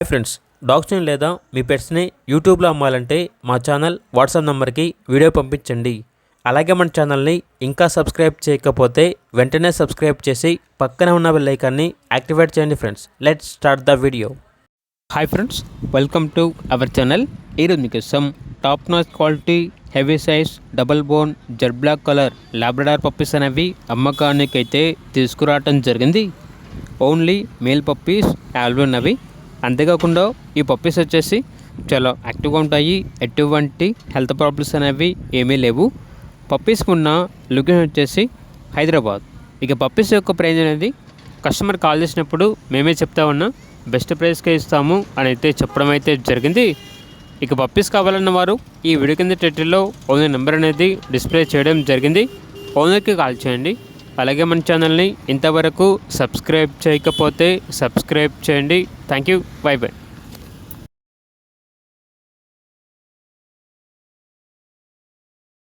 Hi friends, డాగ్స్ని లేదా మీ పెట్స్ని యూట్యూబ్లో అమ్మాలంటే మా ఛానల్ వాట్సాప్ నెంబర్కి వీడియో పంపించండి. అలాగే మన ఛానల్ని ఇంకా సబ్స్క్రైబ్ చేయకపోతే వెంటనే సబ్స్క్రైబ్ చేసి పక్కనే ఉన్న బెల్ ఐకాన్ని యాక్టివేట్ చేయండి. Friends, let's start the video. Hi friends, welcome to our channel. ఈరోజు మీకోసం top notch quality heavy size double bone Z black colour Labrador puppies అనేవి అమ్మకానికి అయితే తీసుకురావటం జరిగింది. ఓన్లీ మేల్ పప్పీస్ అవైలబుల్ ఉన్నవి. అంతేకాకుండా ఈ పప్పీస్ వచ్చేసి చాలా యాక్టివ్గా ఉంటాయి. ఎటువంటి హెల్త్ ప్రాబ్లమ్స్ అనేవి ఏమీ లేవు. పప్పీస్ ఉన్న లొకేషన్ వచ్చేసి హైదరాబాద్. ఇక పప్పీస్ యొక్క ప్రైజ్ అనేది కస్టమర్ కాల్ చేసినప్పుడు మేమే చెప్తా ఉన్నాం, బెస్ట్ ప్రైస్కే ఇస్తాము అని అయితే చెప్పడం అయితే జరిగింది. ఇక పప్పీస్ కావాలన్న వారు ఈ వీడియో కింద టైటిల్లో ఓనర్ నెంబర్ అనేది డిస్ప్లే చేయడం జరిగింది. ఓనర్కి కాల్ చేయండి. అలాగే మన ఛానల్ని ఇంతవరకు సబ్స్క్రైబ్ చేయకపోతే సబ్స్క్రైబ్ చేయండి. Thank you. By by.